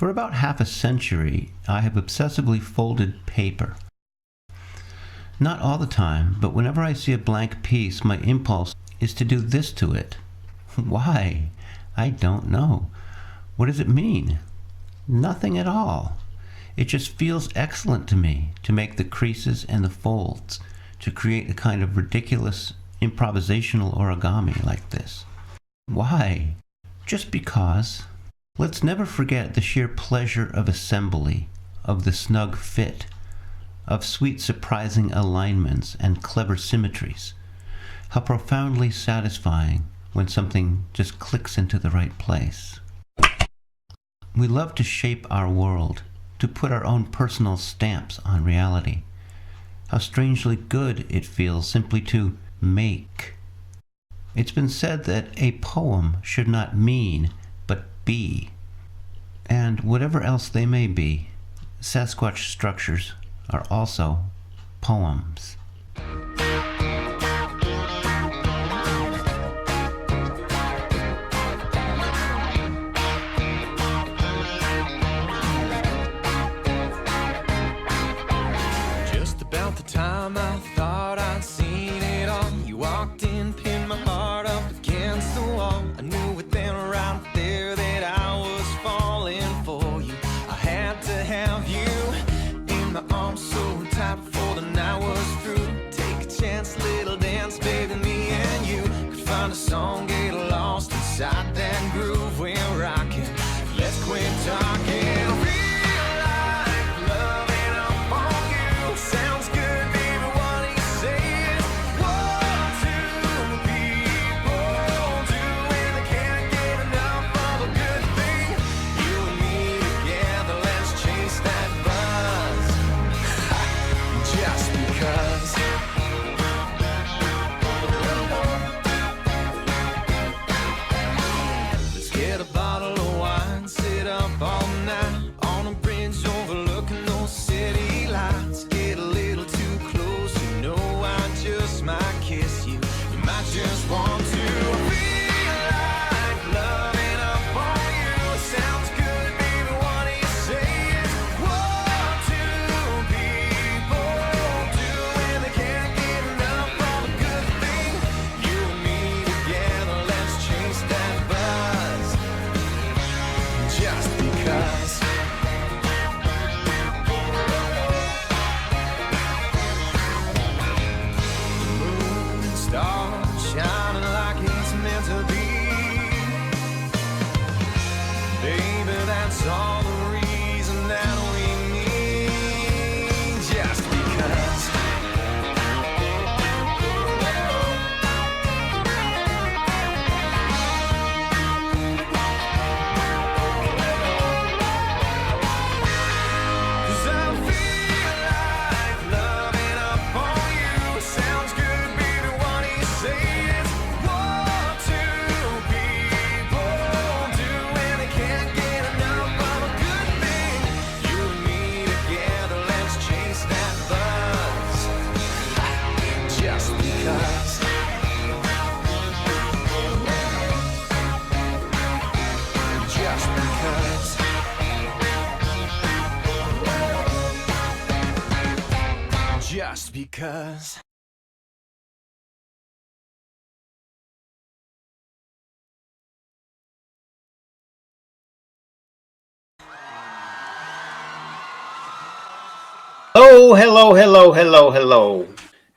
For about half a century, I have obsessively folded paper. Not all the time, but whenever I see a blank piece, my impulse is to do this to it. Why? I don't know. What does it mean? Nothing at all. It just feels excellent to me to make the creases and the folds, to create a kind of ridiculous improvisational origami like this. Why? Just because. Let's never forget the sheer pleasure of assembly, of the snug fit, of sweet surprising alignments and clever symmetries. How profoundly satisfying when something just clicks into the right place. We love to shape our world, to put our own personal stamps on reality. How strangely good it feels simply to make. It's been said that a poem should not mean, but be. And whatever else they may be, Sasquatch structures are also poems. Just about the time I thought I'd seen it all, you walked in, pinned my heart up against the wall. I knew it then right there that I was falling for you. I had to have you in my arms so tight before the night was through. Take a chance, little dance, baby, me and you could find a song, get lost inside that groove we're rocking. Let's quit talking. Just because. Hello,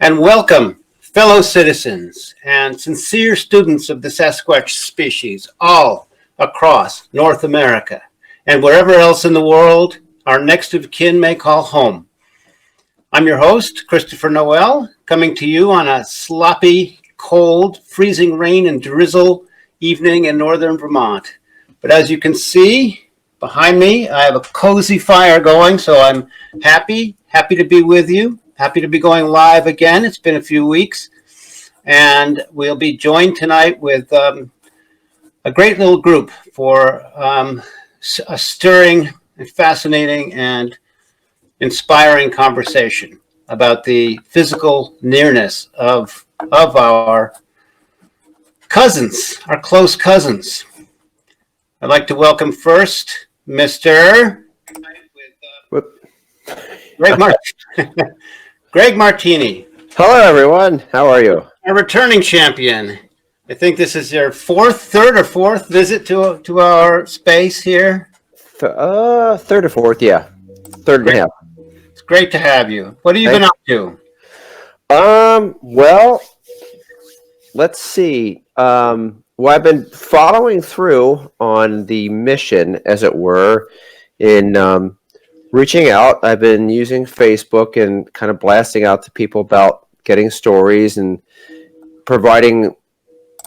and welcome, fellow citizens and sincere students of the Sasquatch species all across North America and wherever else in the world our next of kin may call home. I'm your host, Christopher Noel, coming to you on a sloppy, cold, freezing rain and drizzle evening in northern Vermont. But as you can see behind me, I have a cozy fire going, so I'm happy to be with you, happy to be going live again. It's been a few weeks, and we'll be joined tonight with a great little group for a stirring and fascinating and inspiring conversation about the physical nearness of our cousins, our close cousins. I'd like to welcome first Mr. Whoop. Greg, Greg Martini, Hello, everyone. How are you? a returning champion. I think this is your third or fourth visit to our space here. Third or fourth, yeah. Third and a half. It's great to have you. What have you been up to? Well, let's see. Well, I've been following through on the mission, as it were, in reaching out. I've been using Facebook and kind of blasting out to people about getting stories and providing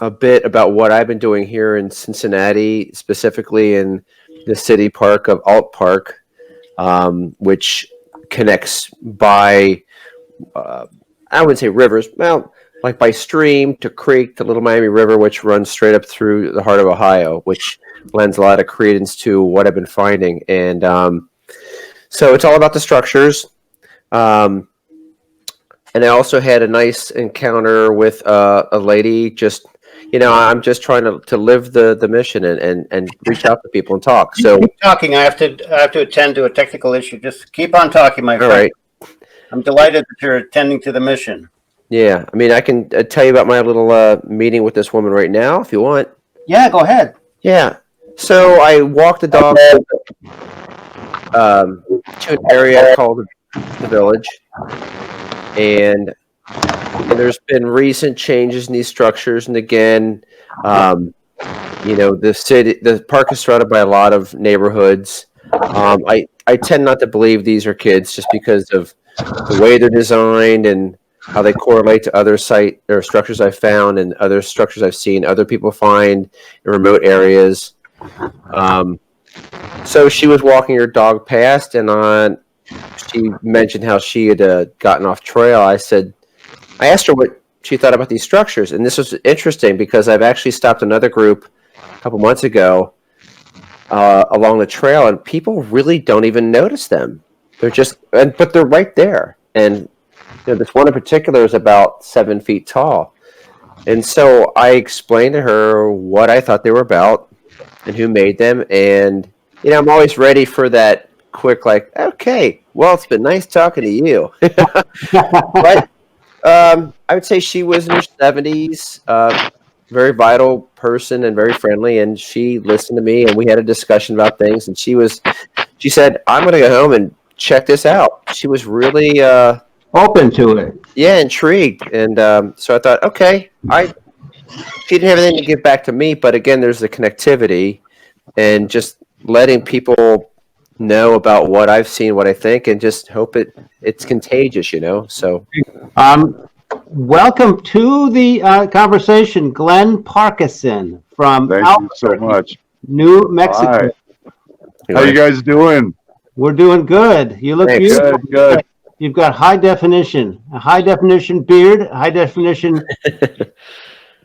a bit about what I've been doing here in Cincinnati, specifically in the city park of Alt Park, which connects by, I wouldn't say rivers, well, like by stream to creek to Little Miami River, which runs straight up through the heart of Ohio, which lends a lot of credence to what I've been finding. And so it's all about the structures. And I also had a nice encounter with a lady. Just, I'm just trying to live the mission and reach out to people and talk. So Keep talking. I have to attend to a technical issue. Just keep on talking, my friend. all right. I'm delighted that you're attending to the mission. Yeah, I mean, I can tell you about my little meeting with this woman right now if you want. Yeah, go ahead. Yeah. So I walked the dog to an area called the Village, and there's been recent changes in these structures. And again, the park is surrounded by a lot of neighborhoods. I tend not to believe these are kids just because of the way they're designed and how they correlate to other site or structures I've found and other structures I've seen other people find in remote areas. So she was walking her dog past, and she mentioned how she had gotten off trail. I asked her what she thought about these structures, and this was interesting because I've actually stopped another group a couple months ago along the trail, and people really don't even notice them. But they're right there, and this one in particular is about 7 feet tall. And so I explained to her what I thought they were about and who made them. And, I'm always ready for that quick, like, okay, well, it's been nice talking to you. But I would say she was in her 70s, very vital person and very friendly. And she listened to me, and we had a discussion about things. And she said, I'm going to go home and check this out. She was really Open to it. yeah, intrigued. And so I thought, okay, she didn't have anything to give back to me, but again, there's the connectivity and just letting people know about what I've seen, what I think, and just hope it's contagious, So Welcome to the conversation, Glenn Parkinson from Thank you so much. New Mexico. Hi. How you guys doing? We're doing good. You look beautiful. Good. You've got a high definition beard, a high definition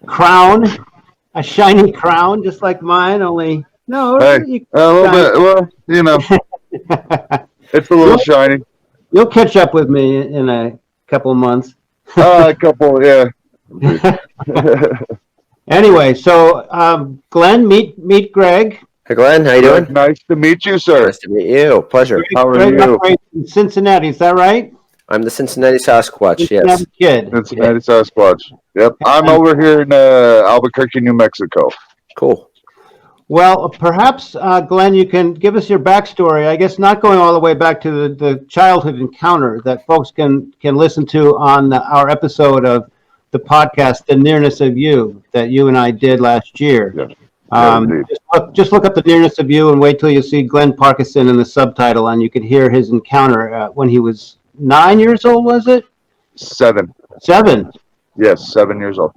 crown, a shiny crown, just like mine. Only no, Hey, a little bit. Well, it's a little shiny. You'll catch up with me in a couple of months. A couple, yeah. Anyway, so Glenn, meet Greg. Hey, Glenn, how you doing? Nice to meet you, sir. Nice to meet you. Pleasure. How are Greg you? operates in Cincinnati, is that right? I'm the Cincinnati Sasquatch, yes. Cincinnati kid. Cincinnati Sasquatch. Yep. I'm over here in Albuquerque, New Mexico. Cool. Well, perhaps, Glenn, you can give us your backstory. I guess not going all the way back to the childhood encounter that folks can listen to on our episode of the podcast, The Nearness of You, that you and I did last year. Yes. Just look up The Nearness of You and wait till you see Glenn Parkinson in the subtitle, and you can hear his encounter when he was 9 years old, was it? 7. 7. Yes, 7 years old.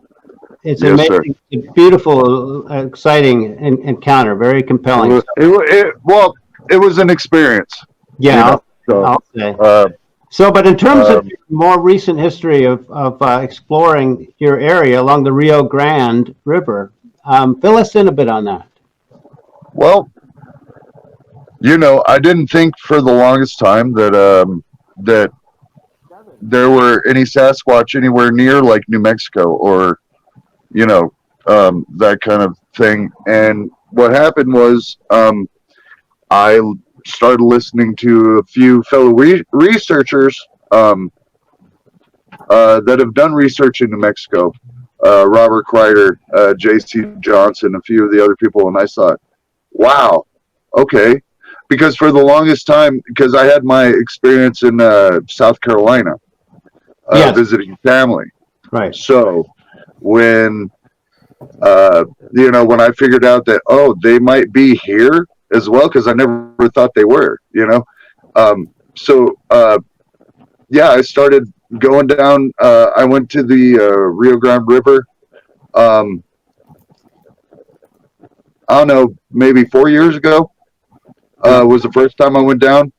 It's Yes, amazing, a beautiful, exciting encounter, very compelling. It was an experience. Yeah, So, I'll say. So, but in terms of your more recent history of exploring your area along the Rio Grande River, fill us in a bit on that. well, I didn't think for the longest time that there were any Sasquatch anywhere near like New Mexico or that kind of thing. And what happened was I started listening to a few fellow researchers that have done research in New Mexico, Robert Kreider, J.C. Johnson, a few of the other people, and I thought, wow, okay. Because for the longest time, because I had my experience in South Carolina, visiting family. Right. So when when I figured out that they might be here as well, because I never thought they were, I started going down. I went to the Rio Grande River. I don't know, maybe 4 years ago was the first time I went down.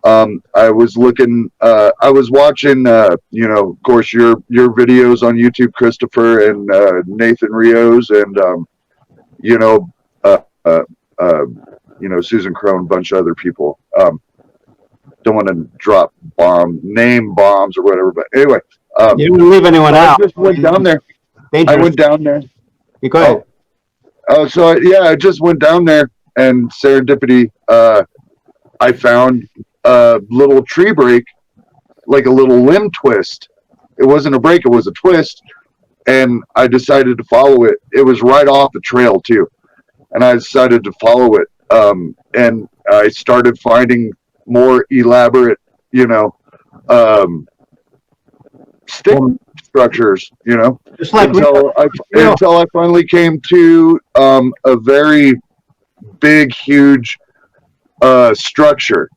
I was looking. I was watching. Of course, your videos on YouTube, Christopher and Nathan Rios, and Susan Crone, a bunch of other people. Don't want to drop name bombs or whatever, but anyway. You didn't leave anyone out. I just went down there. Dangerous. I went down there. You go ahead. I just went down there, and serendipity. I found a little tree break, like a little limb twist. It wasn't a break; it was a twist, and I decided to follow it. It was right off the trail too, and I decided to follow it. And I started finding more elaborate, stick structures, Just like until I finally came to a very big, huge structure,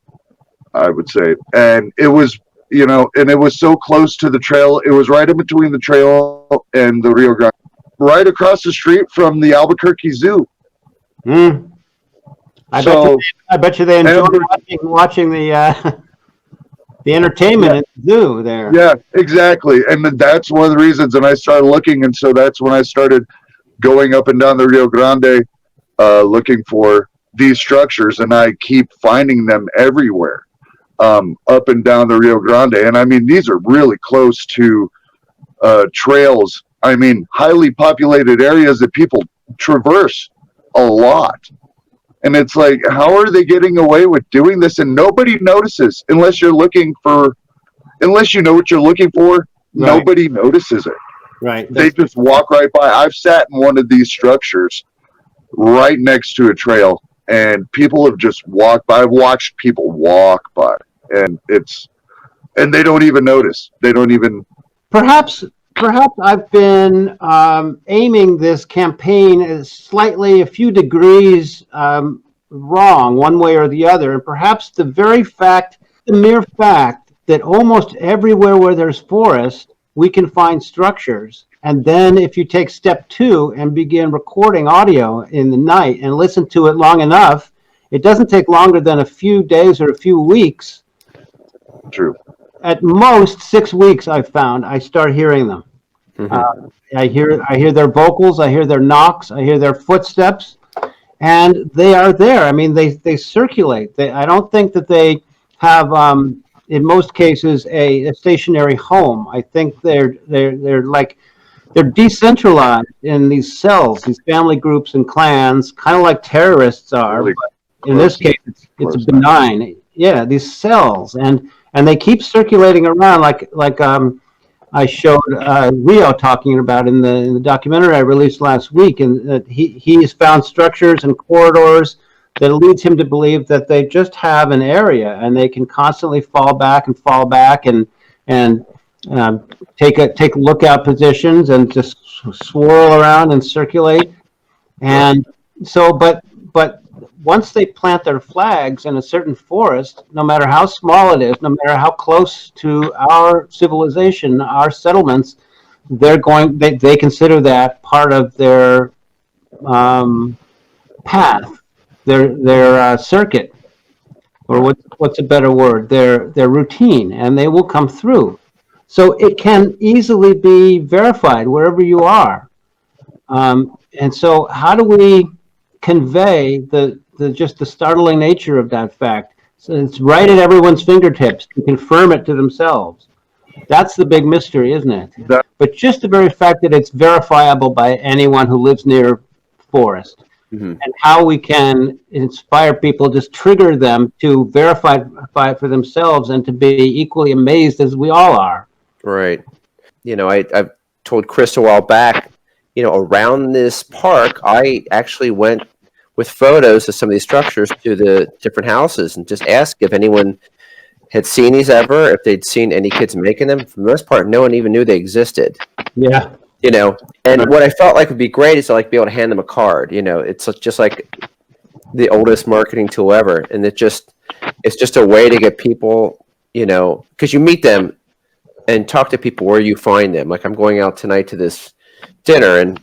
I would say, and it was, and it was so close to the trail. It was right in between the trail and the Rio Grande, right across the street from the Albuquerque Zoo. I bet you they enjoy watching the entertainment in the zoo there. Yeah, exactly. And that's one of the reasons. And I started looking, and so that's when I started going up and down the Rio Grande, looking for these structures, and I keep finding them everywhere, up and down the Rio Grande. And I mean, these are really close to trails. I mean, highly populated areas that people traverse a lot. And it's like, how are they getting away with doing this? And nobody notices unless you know what you're looking for. Right. Nobody notices it. Right. They just walk right by. I've sat in one of these structures right next to a trail, and people have just walked by. I've watched people walk by, and they don't even notice. They don't even. Perhaps I've been aiming this campaign as slightly a few degrees wrong, one way or the other, and perhaps the mere fact that almost everywhere where there's forest, we can find structures. And then if you take step 2 and begin recording audio in the night and listen to it long enough, it doesn't take longer than a few days or a few weeks. True. At most 6 weeks, I've found I start hearing them. I hear their vocals, I hear their knocks, I hear their footsteps, and they are there. I mean, they circulate. I don't think that they have, in most cases, a stationary home. I think they're decentralized in these cells, these family groups and clans, kind of like terrorists are. Really in this case, it's benign. Yeah, these cells, and they keep circulating around like I showed Rio talking about in the documentary I released last week, and he has found structures and corridors that leads him to believe that they just have an area and they can constantly fall back and take lookout positions and just swirl around and circulate. And so, but once they plant their flags in a certain forest, no matter how small it is, no matter how close to our civilization, our settlements, they consider that part of their path, their circuit, or what's a better word, their routine, and they will come through. So it can easily be verified wherever you are. And so how do we convey the startling nature of that fact? So it's right at everyone's fingertips to confirm it to themselves. That's the big mystery, isn't it? But just the very fact that it's verifiable by anyone who lives near forest. and how we can inspire people, just trigger them to verify for themselves and to be equally amazed as we all are. Right. I've told Chris a while back, around this park, I actually went with photos of some of these structures to the different houses and just asked if anyone had seen these ever, if they'd seen any kids making them. For the most part, no one even knew they existed. Yeah. And what I felt like would be great is to be able to hand them a card. It's just like the oldest marketing tool ever. And it's just a way to get people, because you meet them and talk to people where you find them. Like I'm going out tonight to this dinner and,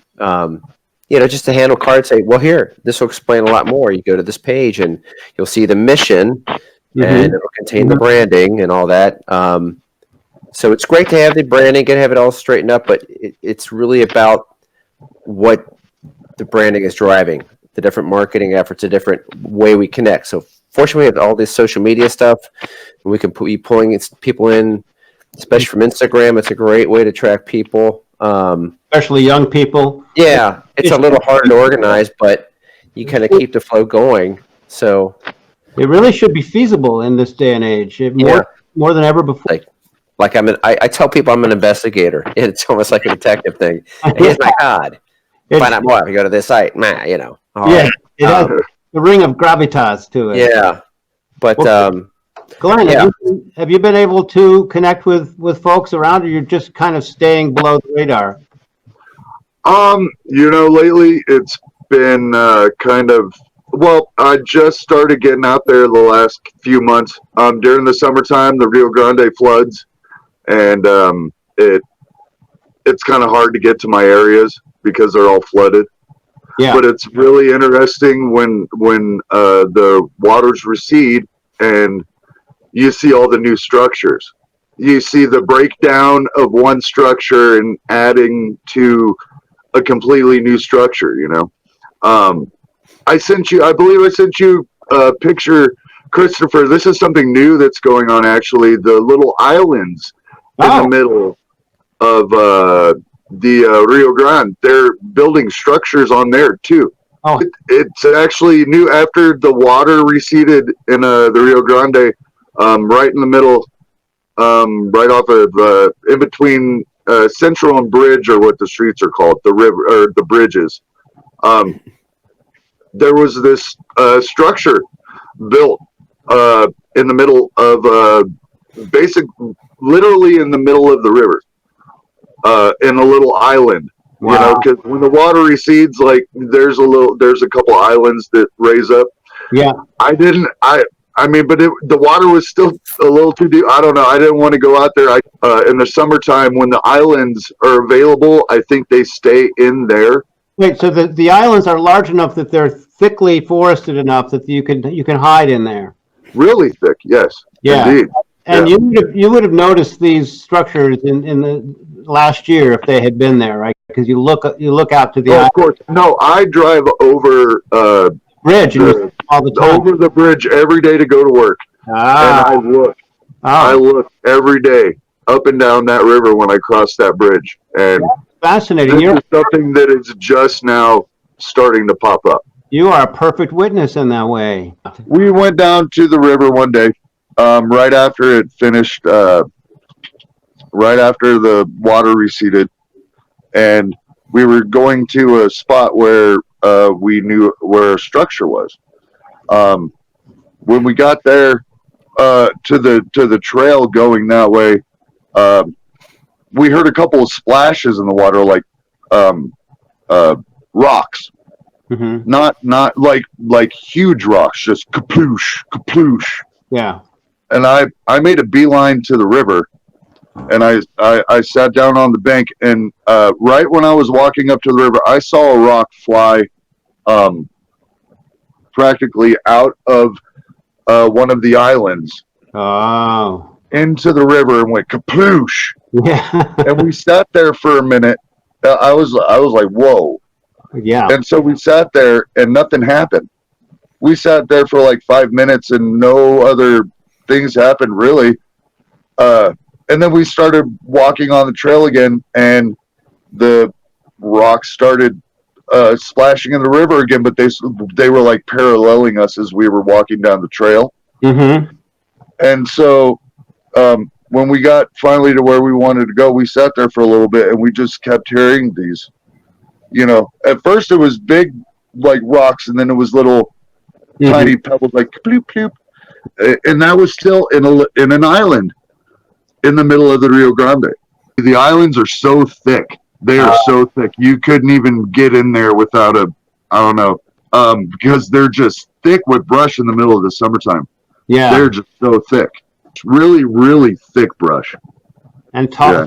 just to handle cards, say, well, here, this will explain a lot more. You go to this page and you'll see the mission and it'll contain the branding and all that. So it's great to have the branding and have it all straightened up, but it's really about what the branding is driving, the different marketing efforts, a different way we connect. So fortunately, we have all this social media stuff, and we can be pulling people in, especially from Instagram. It's a great way to track people. Especially young people. Yeah, it's a little hard to organize, but you kind of keep the flow going. So it really should be feasible in this day and age, more than ever before. I tell people I'm an investigator. It's almost like a detective thing. Here's my card. Find out more if you go to this site. It has the ring of gravitas to it. Yeah, but Glenn, have you been able to connect with folks around, or you're just kind of staying below the radar? Lately it's been I just started getting out there the last few months. During the summertime, the Rio Grande floods, and it's kind of hard to get to my areas because they're all flooded. Yeah. But it's really interesting when the waters recede and you see all the new structures. You see the breakdown of one structure and adding to a completely new structure, I believe I sent you a picture, Christopher. This is something new that's going on, actually. The little islands in the middle of the Rio Grande. They're building structures on there, too. Oh. It's actually new after the water receded in the Rio Grande, right in the middle, right off of, in between Central and Bridge, or what the streets are called, the river, or the bridges. There was this structure built in the middle of literally in the middle of the river, in a little island. Wow. Because when the water recedes, there's a couple islands that raise up. Yeah. But the water was still a little too deep. I don't know. I didn't want to go out there. In the summertime, when the islands are available, I think they stay in there. Wait, so the islands are large enough that they're thickly forested enough that you can hide in there? Really thick, yes. Yeah. Indeed. And you would have noticed these structures in the last year if they had been there, right? Because you look out to the island. Of course. No, I drive over bridge all the time. Over the bridge every day to go to work. And I look. I look every day up and down that river when I cross that bridge. And fascinating. This is something that is just now starting to pop up. You are a perfect witness in that way. We went down to the river one day, right after it finished, right after the water receded, and we were going to a spot where we knew where a structure was. When we got there to the trail going that way, we heard a couple of splashes in the water, like rocks. Mm-hmm. Not like huge rocks, just kaploosh, kaploosh. Yeah. And I made a beeline to the river, and I sat down on the bank, and right when I was walking up to the river, I saw a rock fly practically out of one of the islands into the river and went kaploosh. Yeah. And we sat there for a minute. I was like, whoa. Yeah. And so we sat there and nothing happened. We sat there for like 5 minutes and no other things happened really. And then we started walking on the trail again, and the rocks started splashing in the river again, but they were like paralleling us as we were walking down the trail. Mm-hmm. And so when we got finally to where we wanted to go, we sat there for a little bit and we just kept hearing these. At first it was big like rocks, and then it was little tiny pebbles like bloop bloop, and that was still in an island in the middle of the Rio Grande. The islands are so thick. They are so thick. You couldn't even get in there without because they're just thick with brush in the middle of the summertime. Yeah. They're just so thick. It's really, really thick brush. And tall. Yeah.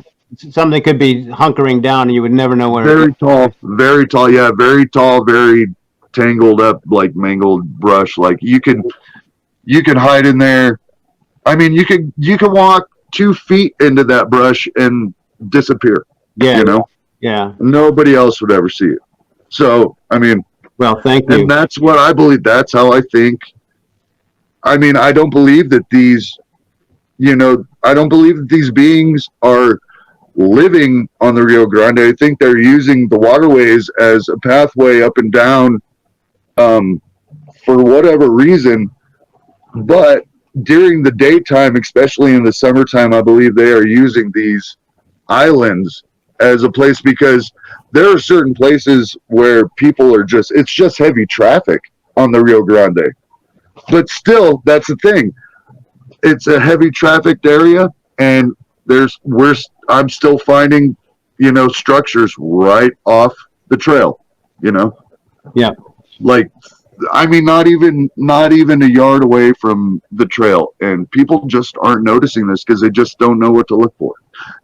Something could be hunkering down and you would never know where. Very tall. Yeah, very tall, very tangled up, like mangled brush. Like you can hide in there. I mean, you can walk 2 feet into that brush and disappear. Yeah. Yeah. Nobody else would ever see it. So, I mean, well, thank you. And that's what I believe. That's how I think. I mean, I don't believe that these beings are living on the Rio Grande. I think they're using the waterways as a pathway up and down for whatever reason. But during the daytime, especially in the summertime, I believe they are using these islands as a place, because there are certain places where people are it's just heavy traffic on the Rio Grande. But still, that's the thing. It's a heavy trafficked area, and I'm still finding, structures right off the trail, Yeah. Like, I mean, not even a yard away from the trail, and people just aren't noticing this because they just don't know what to look for.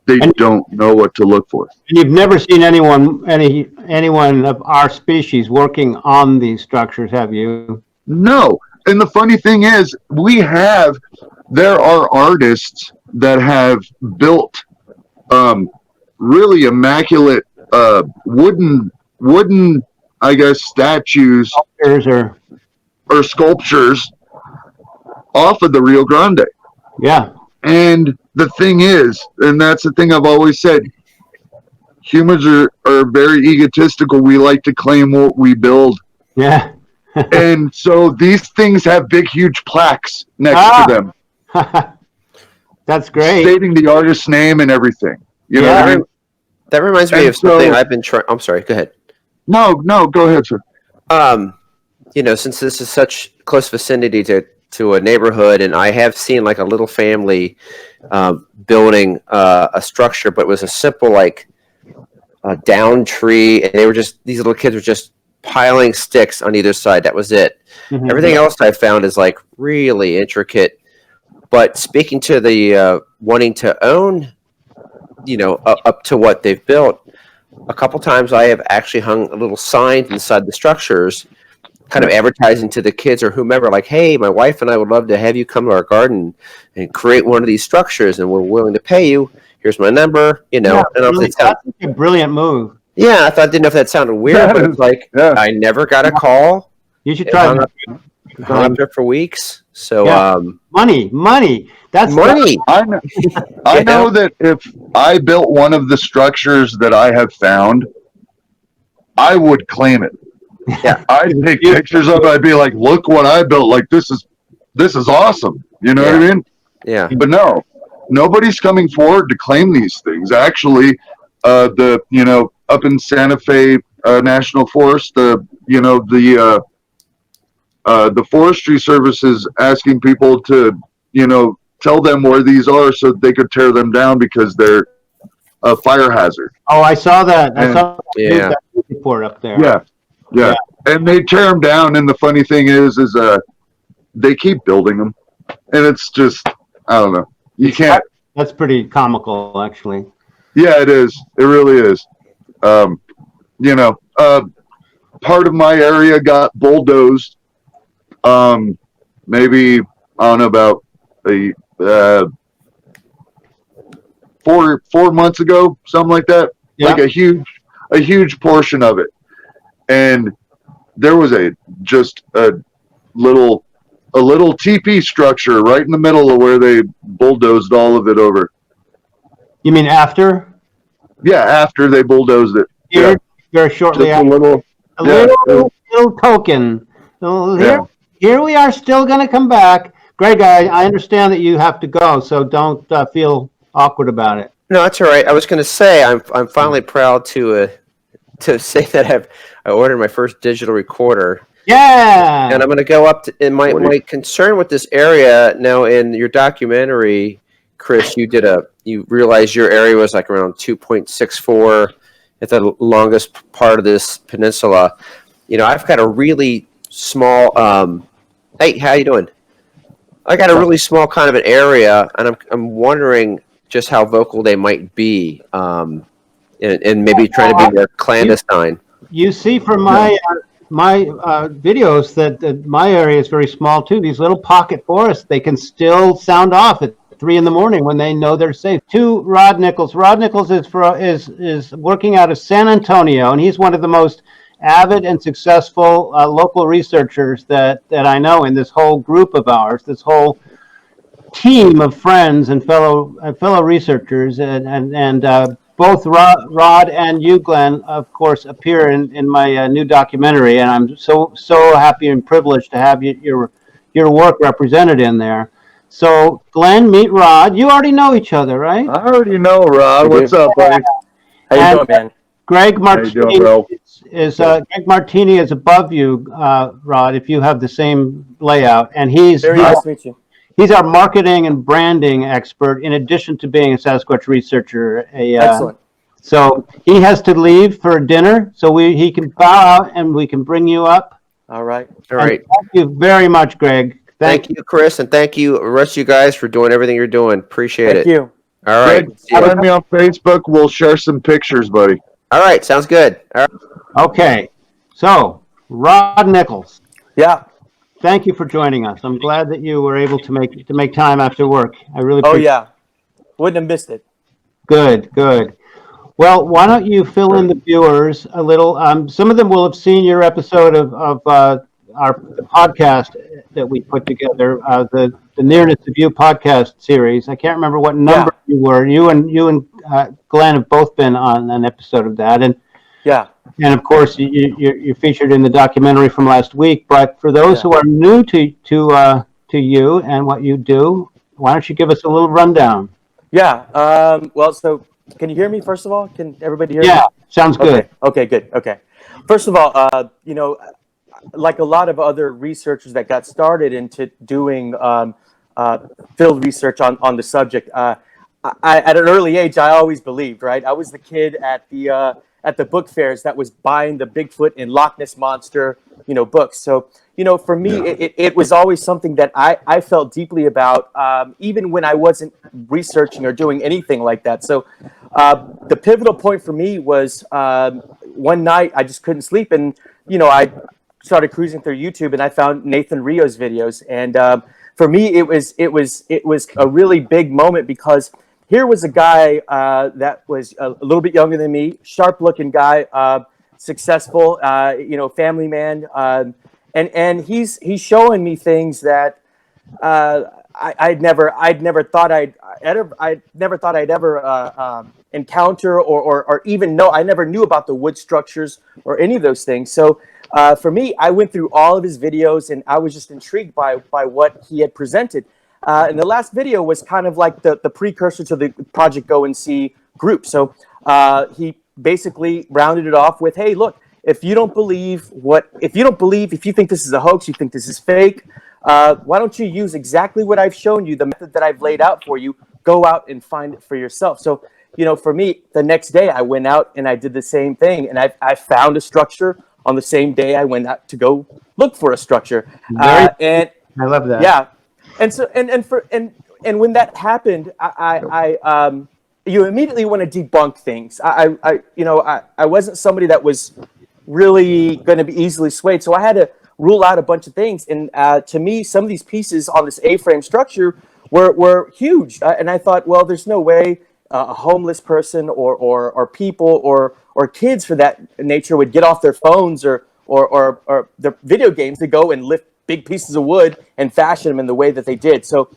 They don't know what to look for. And you've never seen anyone of our species working on these structures, have you? No. And the funny thing is, there are artists that have built really immaculate wooden, I guess, statues or sculptures off of the Rio Grande. Yeah. And the thing is, and that's the thing I've always said, humans are very egotistical. We like to claim what we build. Yeah. And so these things have big, huge plaques next to them. That's great. Stating the artist's name and everything. You know what I mean? That reminds me of something I've been trying. I'm sorry. Go ahead. No, go ahead, sir. Since this is such close vicinity to a neighborhood, and I have seen like a little family building a structure, but it was a simple like down tree, and these little kids were just piling sticks on either side. That was it. Mm-hmm. Everything else I found is like really intricate. But speaking to the wanting to own, up to what they've built, a couple times I have actually hung a little sign inside the structures, kind of advertising to the kids or whomever, like, hey, my wife and I would love to have you come to our garden and create one of these structures, and we're willing to pay you. Here's my number, Yeah, that's a brilliant move. Yeah, I didn't know if that sounded weird, but it's like, I never got a call. You should try hung up there for weeks. So, money. That's money. I know that if I built one of the structures that I have found, I would claim it. Yeah, I'd take pictures of it. I'd be like, look what I built. Like, this is awesome. You know what I mean? Yeah. But no, nobody's coming forward to claim these things. Actually, up in Santa Fe National Forest, the Forestry Service is asking people to, tell them where these are so they could tear them down because they're a fire hazard. Oh, I saw that. I saw that report up there. Yeah. And they tear them down, and the funny thing is they keep building them, and it's just, I don't know. You can't. That's pretty comical, actually. Yeah, it is. It really is. Part of my area got bulldozed. Maybe I don't know, about 4 months ago, something like that. Yeah. Like a huge portion of it, and there was a little teepee structure right in the middle of where they bulldozed all of it over. You mean after? Yeah, after they bulldozed it. Very shortly after. a Yeah. little token. So Yeah. here we are, still going to come back. Greg, I understand that you have to go, so don't feel awkward about it. No, that's all right. I was going to say I'm finally proud to say that I ordered my first digital recorder. Yeah. And I'm going to go up to, and my concern with this area now in your documentary, Chris, you realized your area was like around 2.64 at the longest part of this peninsula. I've got a really small, hey, how you doing? I got a really small kind of an area, and I'm wondering just how vocal they might be, and maybe trying to be more clandestine. You see from my videos that my area is very small too. These little pocket forests, they can still sound off at 3 a.m. when they know they're safe. To Rod Nichols. Rod Nichols is working out of San Antonio, and he's one of the most avid and successful local researchers that I know in this whole group of ours, this whole team of friends and fellow researchers, and both Rod and you, Glenn, of course, appear in my new documentary, and I'm so happy and privileged to have your work represented in there. So, Glenn, meet Rod. You already know each other, right? I already know, Rod. What's up, buddy? How you doing, man? Greg How you doing, bro? Greg Martini is above you, Rod. If you have the same layout, and Very nice to meet you. he's our marketing and branding expert, in addition to being a Sasquatch researcher. Excellent. So he has to leave for dinner, so he can bow out and we can bring you up. All right. All right. Thank you very much, Greg. Thank you, Chris, and thank you, the rest of you guys, for doing everything you're doing. Appreciate Thank it. you. All right. Greg, find me on Facebook. We'll share some pictures, buddy. All right. Sounds good. All right. Okay, so Rod Nichols, Yeah. thank you for joining us. I'm glad that you were able to make time after work. I really Oh, appreciate yeah. Wouldn't have missed it. Good. Well, why don't you fill in the viewers a little? Some of them will have seen your episode of our podcast that we put together, the Nearness of You podcast series. I can't remember what number you were. You and Glenn have both been on an episode of that, and of course you're featured in the documentary from last week. But for those who are new to you and what you do, why don't you give us a little rundown? Yeah. Well, so can you hear me, first of all? Can everybody hear me? Yeah, sounds good. Okay, good. Okay. First of all, like a lot of other researchers that got started into doing field research on the subject, I at an early age, I always believed, right? I was the kid at the book fairs that was buying the Bigfoot and Loch Ness Monster, books. So, for me, it was always something that I felt deeply about, even when I wasn't researching or doing anything like that. So the pivotal point for me was one night I just couldn't sleep, and, I started cruising through YouTube, and I found Nathan Rio's videos. And for me, it was a really big moment, because here was a guy that was a little bit younger than me, sharp-looking guy, successful, family man, and he's showing me things that I'd never thought I'd ever encounter or even know. I never knew about the wood structures or any of those things. So for me, I went through all of his videos, and I was just intrigued by what he had presented. And the last video was kind of like the precursor to the Project Go and See group. So he basically rounded it off with, hey, look, if you think this is a hoax, you think this is fake, why don't you use exactly what I've shown you, the method that I've laid out for you, go out and find it for yourself. So, for me, the next day I went out and I did the same thing, and I found a structure on the same day I went out to go look for a structure. And I love that. Yeah. And so, and when that happened, you immediately want to debunk things. I wasn't somebody that was really going to be easily swayed, so I had to rule out a bunch of things. And to me, some of these pieces on this A-frame structure were huge, and I thought, well, there's no way a homeless person or people or kids for that nature would get off their phones or their video games to go and lift big pieces of wood and fashion them in the way that they did. So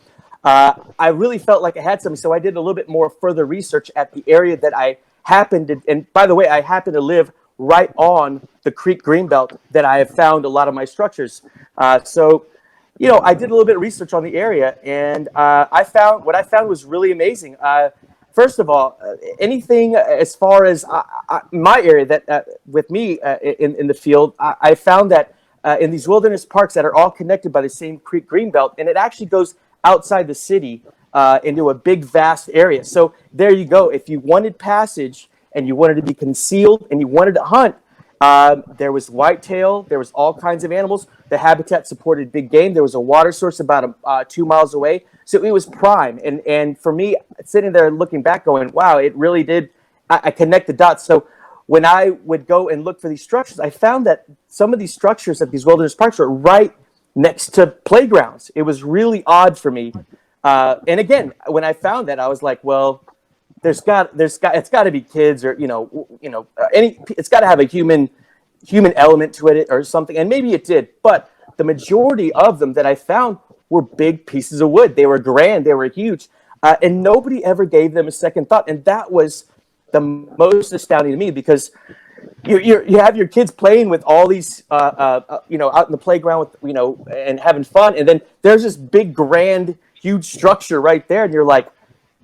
I really felt like I had something. So I did a little bit more further research at the area that I happened to, and by the way, I happen to live right on the creek greenbelt that I have found a lot of my structures. So, I did a little bit of research on the area, and what I found was really amazing. First of all, anything as far as my area that with me in the field, I found that in these wilderness parks that are all connected by the same creek greenbelt, and it actually goes outside the city into a big, vast area. So there you go. If you wanted passage and you wanted to be concealed and you wanted to hunt, there was whitetail. There was all kinds of animals. The habitat supported big game. There was a water source about 2 miles away. So it was prime. And for me, sitting there looking back going, wow, it really did. I connect the dots. So when I would go and look for these structures, I found that some of these structures at these wilderness parks were right next to playgrounds. It was really odd for me. And again, when I found that, I was like, well, it's got to be kids or, it's got to have a human element to it or something. And maybe it did, but the majority of them that I found were big pieces of wood. They were grand, they were huge. And nobody ever gave them a second thought. And that was the most astounding to me, because you have your kids playing with all these, out in the playground with, and having fun. And then there's this big, grand, huge structure right there. And you're like,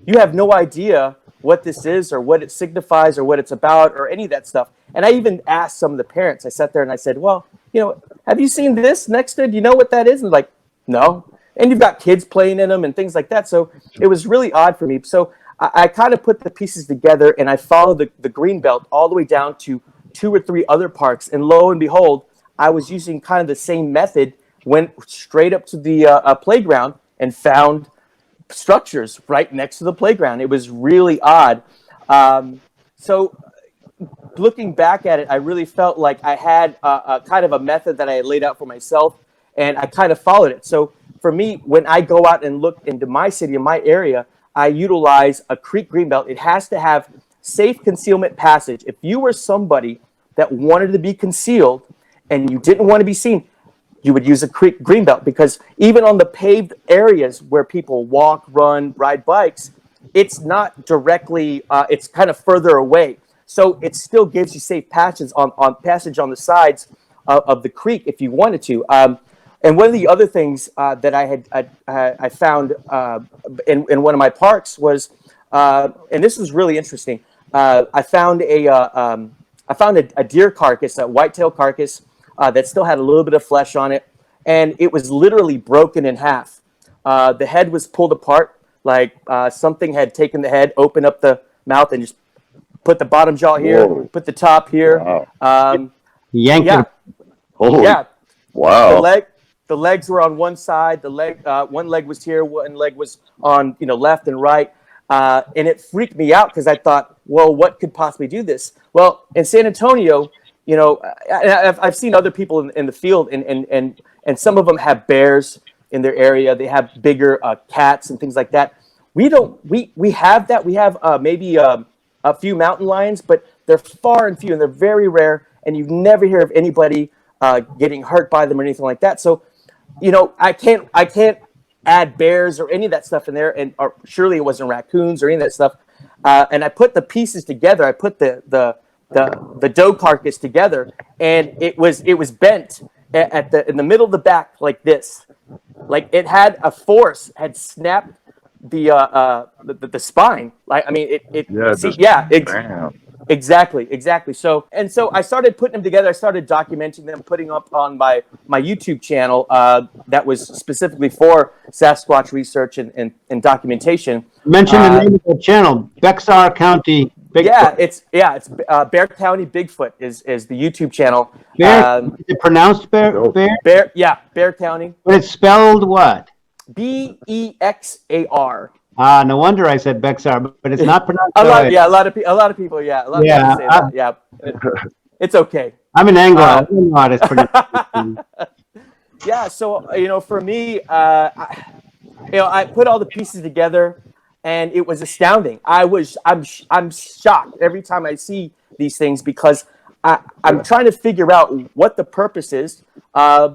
you have no idea what this is or what it signifies or what it's about or any of that stuff. And I even asked some of the parents. I sat there and I said, well, have you seen this next to it? Do you know what that is? And like, no. And you've got kids playing in them and things like that. So it was really odd for me. So I kind of put the pieces together and I followed the green belt all the way down to 2 or 3 other parks. And lo and behold, I was using kind of the same method, went straight up to the playground and found structures right next to the playground. It was really odd. So looking back at it, I really felt like I had a kind of a method that I had laid out for myself, and I kind of followed it. So for me, when I go out and look into my city, in my area, I utilize a creek greenbelt. It has to have safe concealment passage. If you were somebody that wanted to be concealed and you didn't want to be seen, you would use a creek greenbelt, because even on the paved areas where people walk, run, ride bikes, it's not directly, it's kind of further away. So it still gives you safe passage on the sides of the creek if you wanted to. And one of the other things that I found in one of my parks was, and this was really interesting. I found a deer carcass, a whitetail carcass that still had a little bit of flesh on it, and it was literally broken in half. The head was pulled apart, like something had taken the head, opened up the mouth, and just put the bottom jaw here, Whoa. put the top here. Wow. Yanked Yeah. it. Holy, Yeah. wow. The legs were on one side. One leg was here. One leg was on, left and right. And it freaked me out because I thought, well, what could possibly do this? Well, in San Antonio, I've seen other people in the field, and some of them have bears in their area. They have bigger cats and things like that. We don't. We have that. We have maybe a few mountain lions, but they're far and few, and they're very rare. And you never hear of anybody getting hurt by them or anything like that. So, I can't add bears or any of that stuff in there, or surely it wasn't raccoons or any of that stuff. And I put the pieces together. I put the doe carcass together, and it was bent in the middle of the back like this, like it had a force had snapped the spine. Like, I mean, Exactly. So I started putting them together. I started documenting them, putting up on my YouTube channel that was specifically for Sasquatch research and documentation. Mention the name of the channel, Bexar County Bigfoot. It's Bear County Bigfoot is the YouTube channel. Bear, is it pronounced Bear? Bear County. But it's spelled what? Bexar. No wonder I said Bexar, but it's not pronounced. A lot of people say that. It's okay. I'm an Anglo. I don't know how to pronounce it. Yeah, so for me, I put all the pieces together, and it was astounding. I'm shocked every time I see these things, because I'm trying to figure out what the purpose is,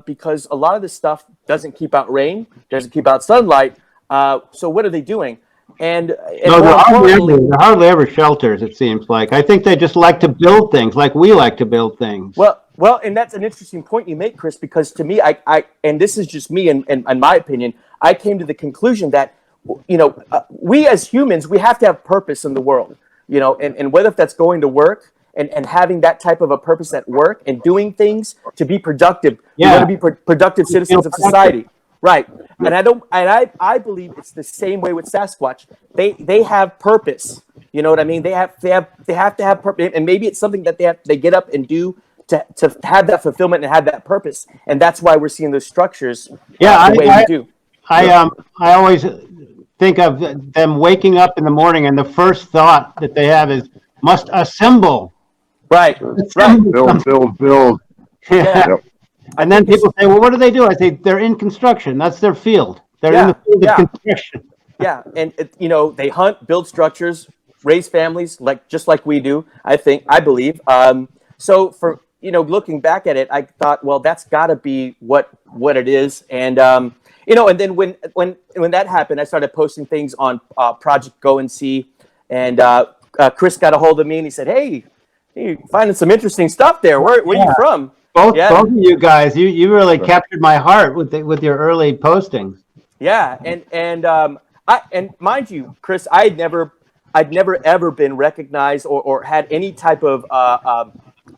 because a lot of this stuff doesn't keep out rain, doesn't keep out sunlight. So what are they doing? and No, more importantly, they're hardly ever shelters, it seems like. I think they just like to build things like we like to build things. well, and that's an interesting point you make, Chris, because to me, I and this is just me and my opinion, I came to the conclusion that, we as humans, we have to have purpose in the world, and whether if that's going to work and having that type of a purpose at work and doing things to be productive, we want to be productive citizens of society. Right. And I believe it's the same way with Sasquatch. They have purpose. You know what I mean? They have to have purpose, and maybe it's something that they get up and do to have that fulfillment and have that purpose. And that's why we're seeing those structures the way we do. I always think of them waking up in the morning and the first thought that they have is must assemble. Right. Build. Yeah. Yep. And then people say, well, what do they do? I say they're in construction. That's their field. They're in the field of construction. Yeah, and they hunt, build structures, raise families, just like we do. I believe. So for looking back at it, I thought, well, that's got to be what it is. And and then when that happened, I started posting things on Project Go and See, and Chris got a hold of me and he said, hey, you're finding some interesting stuff there. Where are you from? Both of you guys, you really captured my heart with your early postings. Yeah, and mind you, Chris, I'd never ever been recognized or had any type of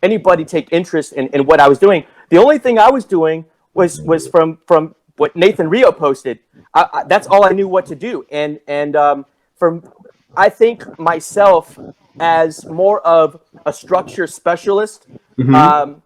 anybody take interest in what I was doing. The only thing I was doing was from what Nathan Rio posted. That's all I knew what to do, and from I think myself as more of a structure specialist. Mm-hmm.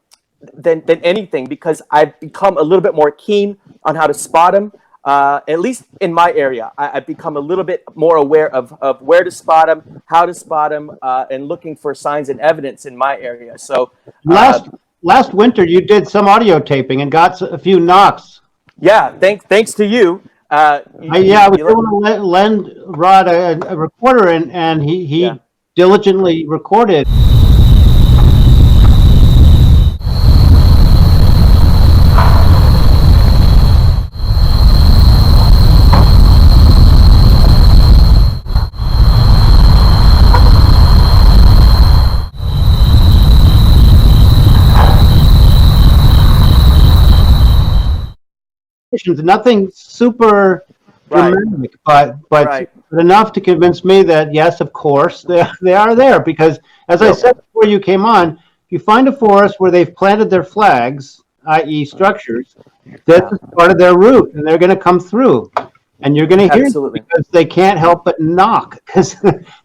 Than anything, because I've become a little bit more keen on how to spot them. At least in my area, I've become a little bit more aware of where to spot them, how to spot them, and looking for signs and evidence in my area. So last winter, you did some audio taping and got a few knocks. Yeah, thanks to you. I was able to lend Rod a recorder, and he diligently recorded. Nothing super dramatic, but enough to convince me that yes, of course they are there, because as I said before you came on, if you find a forest where they've planted their flags, i.e. structures, this is part of their route, and they're going to come through, and you're going to hear them because they can't help but knock, because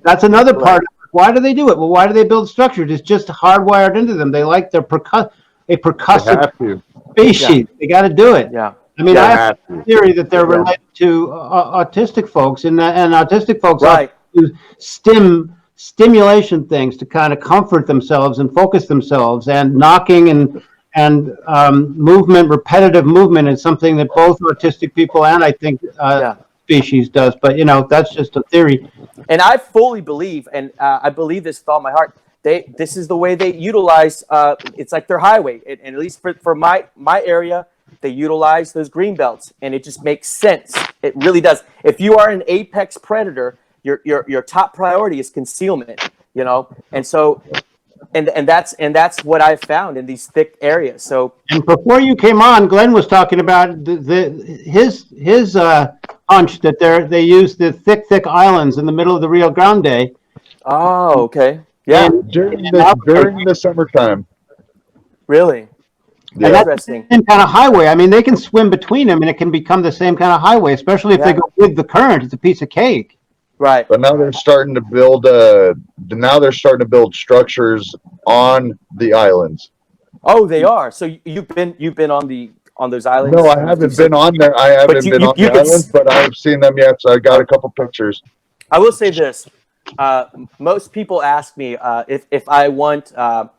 that's another part of it. Why do they do it? Well, why do they build structures? It's just hardwired into them. They like their percussive species. They got to do it. Yeah. I mean, I have a theory that they're related to autistic folks, and autistic folks use stimulation things to kind of comfort themselves and focus themselves, and knocking and movement, repetitive movement is something that both autistic people and I think species does. But that's just a theory. And I fully believe, and I believe this with all my heart. This is the way they utilize. It's like their highway, and at least for my area. They utilize those green belts, and it just makes sense. It really does. If you are an apex predator, your top priority is concealment. And so, and that's what I've found in these thick areas. So, and before you came on, Glenn was talking about his hunch that they use the thick islands in the middle of the Rio Grande. Oh, okay, yeah. During the summertime. Really. Yeah. And that's the same kind of highway. I mean, they can swim between them, and it can become the same kind of highway, especially if they go with the current. It's a piece of cake. Right. But now they're starting to build. Structures on the islands. Oh, they are. So you've been on those islands? No, I haven't been on there. I haven't been on the islands, but I've seen them yet. So I got a couple pictures. I will say this: most people ask me if I want a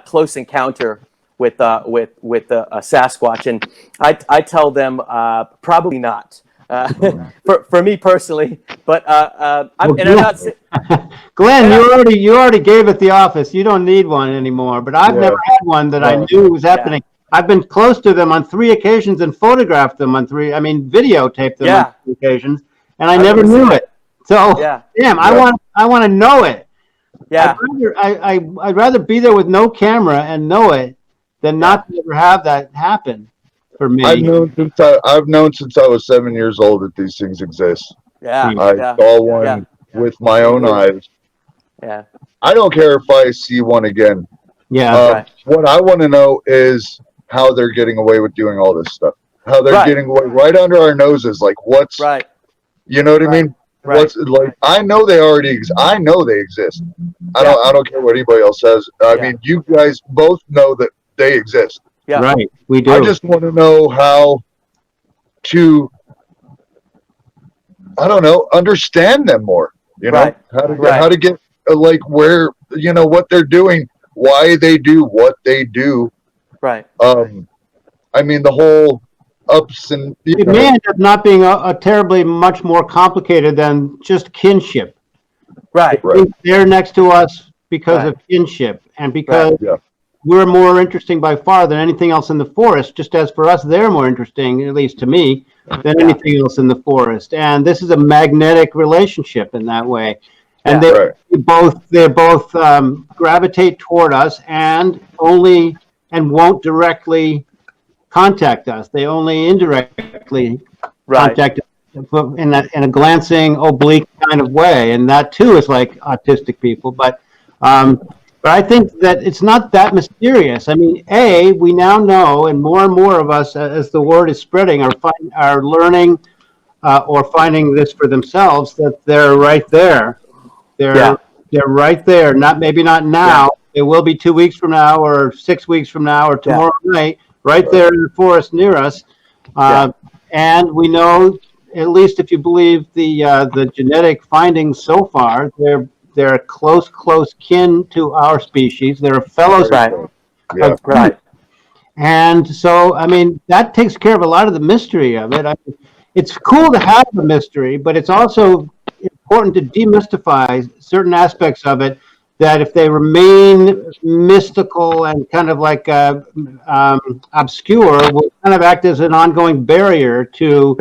close encounter with a Sasquatch, and I tell them probably not. For me personally, but I'm not. Glenn, you already gave it the office. You don't need one anymore. But I've never had one that I knew was happening. I've been close to them on 3 occasions and photographed them on 3. I mean, videotaped them on 3 occasions, and I never knew it. So, Yeah. damn, I want to know it. Yeah. I'd rather be there with no camera and know it than not to ever have that happen for me. I've known since I was 7 years old that these things exist. Yeah. I saw one with my own eyes. Yeah. I don't care if I see one again. Yeah. What I want to know is how they're getting away with doing all this stuff. How they're getting away right under our noses. Like what's you know what I mean? Right. What's like? I know they already exist. I know they exist. I don't care what anybody else says. I mean, you guys both know that they exist. Yeah. Right. We do. I just want to know how to, I don't know, understand them more. You know, how to get like where, you know, what they're doing, why they do what they do. Right. I mean, the whole ups and it may end up not being a terribly much more complicated than just kinship. Right. They're next to us because of kinship and because we're more interesting by far than anything else in the forest. Just as for us, they're more interesting, at least to me, than anything else in the forest. And this is a magnetic relationship in that way. And they both gravitate toward us and won't directly contact us. They only indirectly contact us in a glancing, oblique kind of way, and that too is like autistic people. But I think that it's not that mysterious. I mean, we now know, and more of us, as the word is spreading, are learning or finding this for themselves, that they're right there. They're right there. Maybe not now. It will be 2 weeks from now, or 6 weeks from now, or tomorrow night. Right there in the forest near us, and we know, at least if you believe the genetic findings so far, they're close kin to our species. They're a fellow species. Right. And so, I mean, that takes care of a lot of the mystery of it. It's cool to have the mystery, but it's also important to demystify certain aspects of it, that if they remain mystical and kind of like obscure, will kind of act as an ongoing barrier to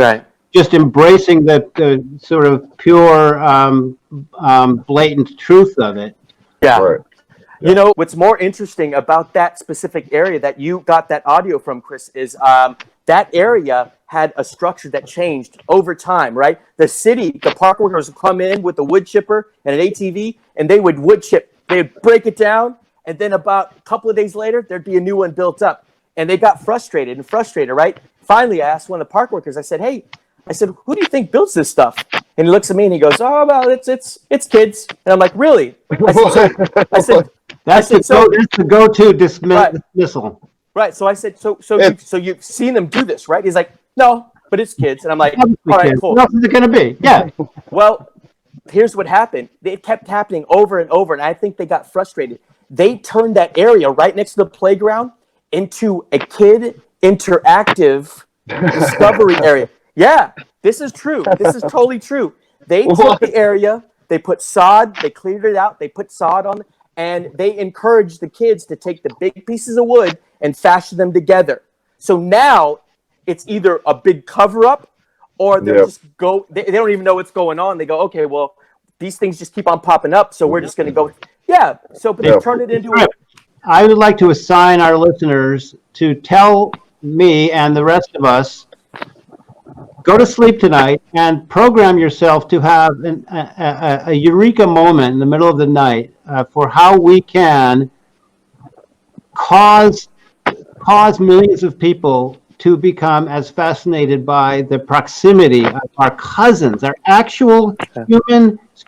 just embracing the sort of pure, blatant truth of it. Yeah. Right. You know, what's more interesting about that specific area that you got that audio from, Chris, is that area had a structure that changed over time, right? The park workers would come in with a wood chipper and an ATV, and they would wood chip. They'd break it down, and then about a couple of days later, there'd be a new one built up. And they got frustrated, right? Finally, I asked one of the park workers, I said, who do you think builds this stuff? And he looks at me and he goes, oh, well, it's kids. And I'm like, really? I said, that's the go-to dismissal. Right. So I said, so you've seen them do this, right? He's like, no, but it's kids. And I'm like, all right, cool. What else is it going to be? Yeah. Well, here's what happened. It kept happening over and over, and I think they got frustrated. They turned that area right next to the playground into a kid interactive discovery area. Yeah, this is true. This is totally true. They took the area, they put sod, they cleared it out, they put sod on, and they encouraged the kids to take the big pieces of wood and fashion them together. So now it's either a big cover-up, or they don't even know what's going on. They go, okay, well, these things just keep on popping up, so we're just going to go. Yeah, so but they turn it into I would like to assign our listeners to tell me and the rest of us, go to sleep tonight and program yourself to have a eureka moment in the middle of the night for how we can cause millions of people to become as fascinated by the proximity of our cousins, our actual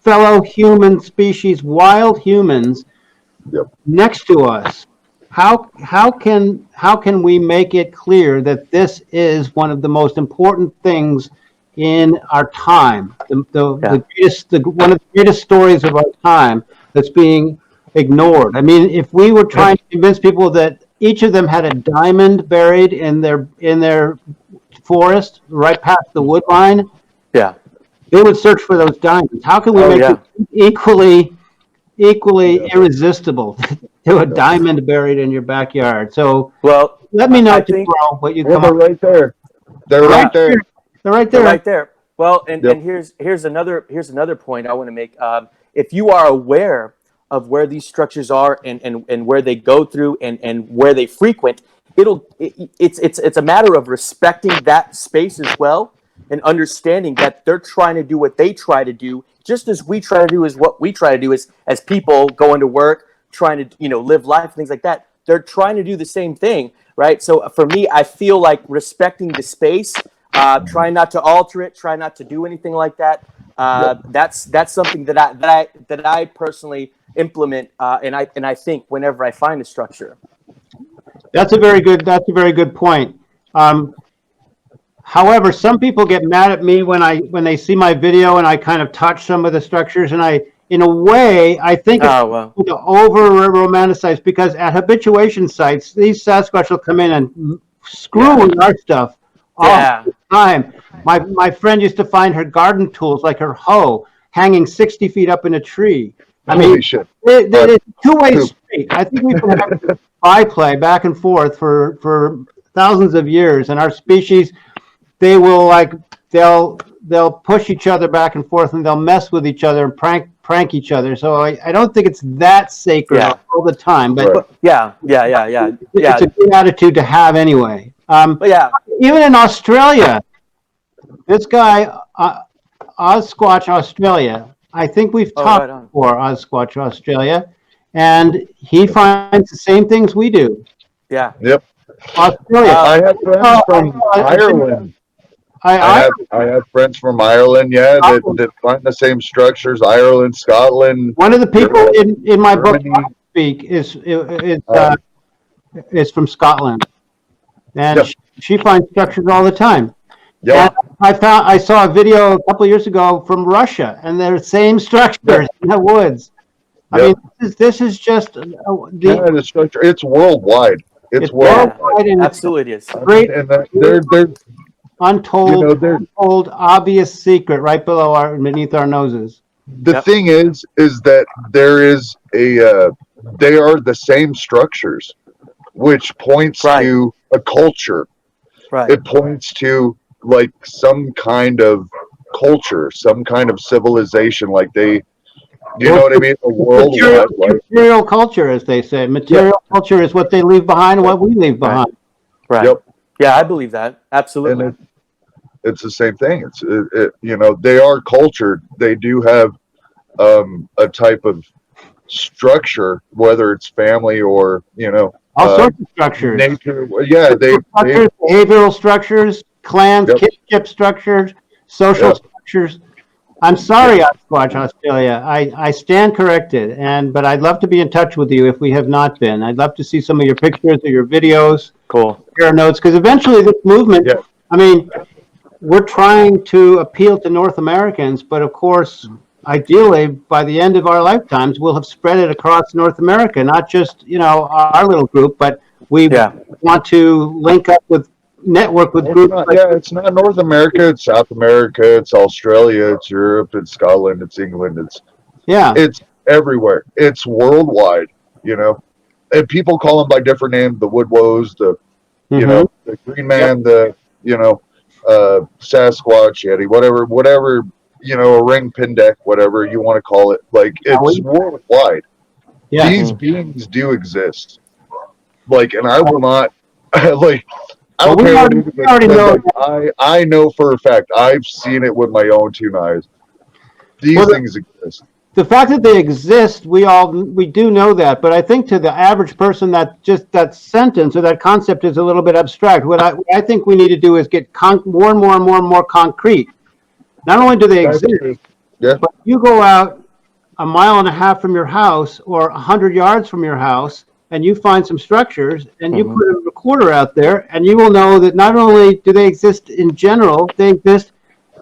fellow human species, wild humans next to us. How can we make it clear that this is one of the most important things in our time, one of the greatest stories of our time that's being ignored? I mean, if we were trying to convince people that each of them had a diamond buried in their forest right past the wood line, they would search for those diamonds. How can we make it equally irresistible to a diamond buried in your backyard? So, let me know tomorrow what you come up with. They're right there. They're right there. Well, and here's another point I want to make. If you are aware of where these structures are and where they go through and where they frequent, it's a matter of respecting that space as well, and understanding that they're trying to do what they try to do, just as we try to do is what we try to do as people going to work, trying to live life, things like that. They're trying to do the same thing, right? So for me, I feel like respecting the space, trying not to alter it, try not to do anything like that. That's something that I personally implement, and I think whenever I find a structure. That's a very good point. However, some people get mad at me when they see my video and I kind of touch some of the structures, and in a way, I think it's over romanticized, because at habituation sites, these Sasquatch will come in and screw with our stuff all the time. My friend used to find her garden tools, like her hoe, hanging 60 feet up in a tree. I mean, it's a two-way street. I think we've been having byplay back and forth for thousands of years, and our species, they will they'll push each other back and forth, and they'll mess with each other and prank each other. So I don't think it's that sacred all the time, but it's a good attitude to have anyway. Even in Australia, this guy, Sasquatch Australia, I think we've talked before, Sasquatch Australia, and he finds the same things we do. Yeah. Yep. Australia. I have friends from Ireland. I have friends from Ireland, that find the same structures. Ireland, Scotland. One of the people in my book speak is from Scotland, and she finds structures all the time. Yeah, I saw a video a couple of years ago from Russia, and they're the same structures in the woods. I mean, this is just the structure. It's worldwide. It's worldwide, and absolutely it is. Great, and they're untold, obvious secret right beneath our noses. The thing is that there is they are the same structures, which points to a culture. Right. It points to like some kind of culture, some kind of civilization, like they, know what I mean? A worldwide material culture, as they say. Material culture is what they leave behind and what we leave behind. Right. Yep. Yeah, I believe that. Absolutely. And it's the same thing. They are cultured. They do have a type of structure, whether it's family or all sorts of structures. Nature. Yeah, behavioral structures, clans, kinship structures, social structures. I'm sorry, Sasquatch Australia. I stand corrected, but I'd love to be in touch with you if we have not been. I'd love to see some of your pictures or your videos. Cool. Your notes, because eventually this movement. Yeah. I mean, we're trying to appeal to North Americans, but of course, ideally, by the end of our lifetimes, we'll have spread it across North America, not just, our little group, but we want to link up with, network with groups. It's not North America, it's South America, it's Australia, it's Europe, it's Scotland, it's England, it's everywhere. It's worldwide, and people call them by different names, the Woodwoes, the Green Man, the, Sasquatch, Yeti, whatever, a ring pin deck, whatever you want to call it. Like, it's worldwide. Yeah. These beings do exist. Like, and I will not, like, I don't care what anybody says, like, I know for a fact, I've seen it with my own two eyes. These things exist. The fact that they exist, we do know that, but I think to the average person, that sentence or that concept is a little bit abstract. What I think we need to do is get more and more concrete. Not only do they exist, but you go out a mile and a half from your house or 100 yards from your house, and you find some structures, and you put a recorder out there, and you will know that not only do they exist in general, they exist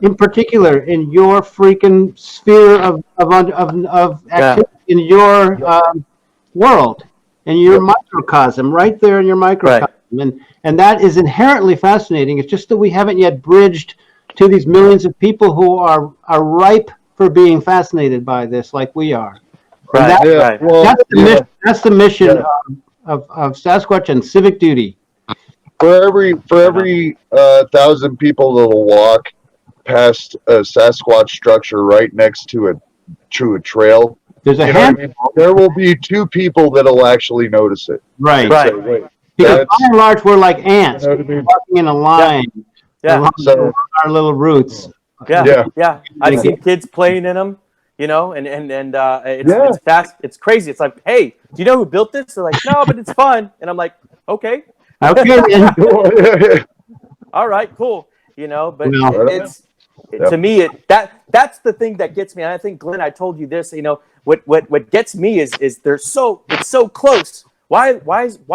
in particular in your freaking sphere of activity, in your world, in your microcosm, right there in your microcosm. And that is inherently fascinating. It's just that we haven't yet bridged to these millions of people who are ripe for being fascinated by this like we are. That's the mission of Sasquatch and civic duty. For every 1,000 people that'll walk past a Sasquatch structure right next to a trail, There's a you know what I hand, mean? There will be two people that'll actually notice it. right? Right. Say, wait, Because that's, by and large, we're like ants, you know what I mean? walking in a line Yeah. along So, our little roots. Yeah. yeah. I've seen kids playing in them, you know, and it's Yeah. it's fast. It's crazy. It's like, hey, do you know who built this? They're like, no, but it's fun. And I'm like, okay, Okay, then. all right, cool. You know, but Well, it's to me that's the thing that gets me. And I think, Glenn, I told you this. You know, what gets me is it's so close. Why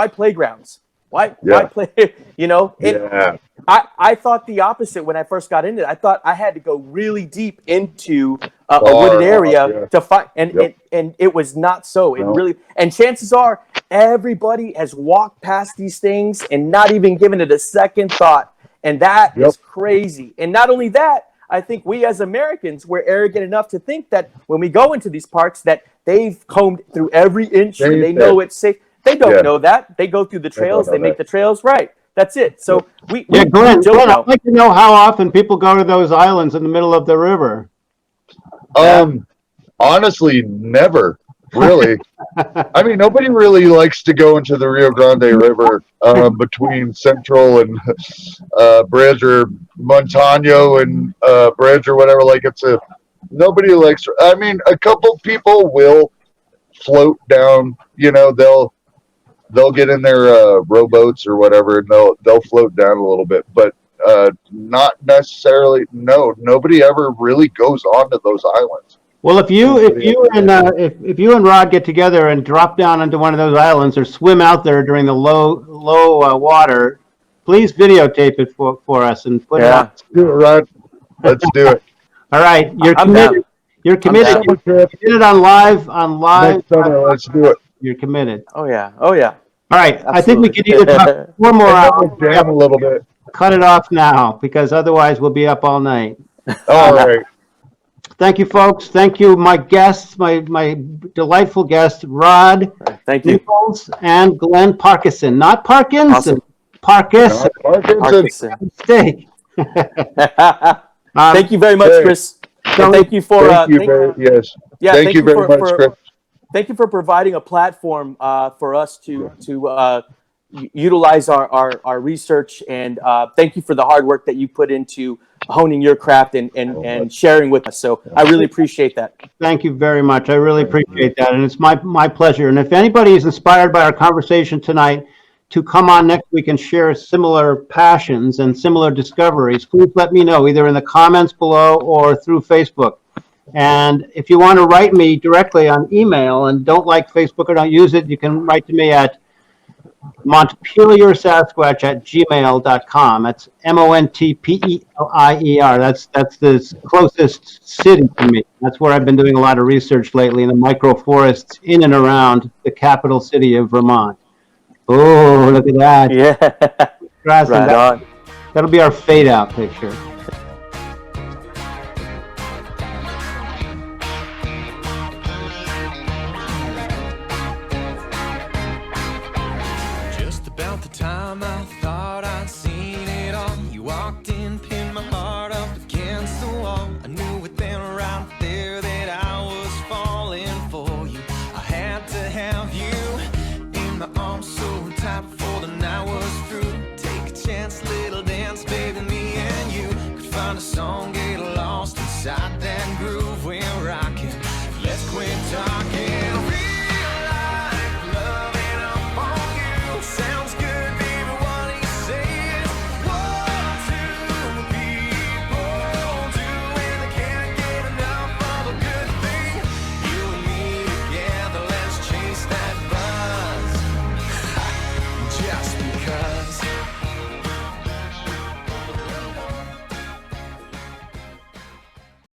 playgrounds? Why play? You know, Yeah. I thought the opposite when I first got into it. I thought I had to go really deep into a wooded area to find, and it was not so. It really, and chances are everybody has walked past these things and not even given it a second thought, and that is crazy. And not only that, I think we as Americans, we're arrogant enough to think that when we go into these parks that they've combed through every inch and they know it's safe. They don't know that. They go through the trails. They make the trails right. That's it. So we Glenn, don't know. I'd like to know how often people go to those islands in the middle of the river. Honestly, never really. I mean, nobody really likes to go into the Rio Grande River between Central and Bridge or Montano and Bridge or whatever. Like nobody likes. I mean, a couple people will float down. You know, they'll get in their rowboats or whatever, and they'll float down a little bit, but not necessarily. No, nobody ever really goes onto those islands. Well, if you and Rod get together and drop down onto one of those islands or swim out there during the low water, please videotape it for us and put it on. Let's do it, Rod. Let's do it. All right, you're I'm committed. down. You're committed. You did it on live. Next summer, let's do it. You're committed. Oh yeah. All right, I think we could either talk 4 more hours, Jam a little bit. cut it off now, because otherwise we'll be up all night. All right. Thank you, folks. Thank you, my guests, my delightful guests, Rod Thank you. Nichols and Glenn Parkinson. Not Parkinson. Awesome. Parkinson. Parkinson. Mistake. Thank you very much, Chris. And thank you for Thank you very much, Chris. Thank you for providing a platform for us to utilize our research, and thank you for the hard work that you put into honing your craft and sharing with us. So I really appreciate that. Thank you very much. I really appreciate that, and it's my pleasure. And if anybody is inspired by our conversation tonight to come on next week and share similar passions and similar discoveries, please let me know either in the comments below or through Facebook. And if you want to write me directly on email and don't like Facebook or don't use it, you can write to me at montpeliersasquatch@gmail.com. That's MONTPELIER. That's the closest city to me. That's where I've been doing a lot of research lately in the microforests in and around the capital city of Vermont. Oh, look at that. Yeah. Right on. That'll be our fade out picture. Just about the time I thought I'd seen it all, you walked in, pinned my heart up against the wall. I knew it then right there that I was falling for you. I had to have you in my arms so tight before the night was through. Take a chance, little dance, baby, me and you could find a song, get lost inside that groove.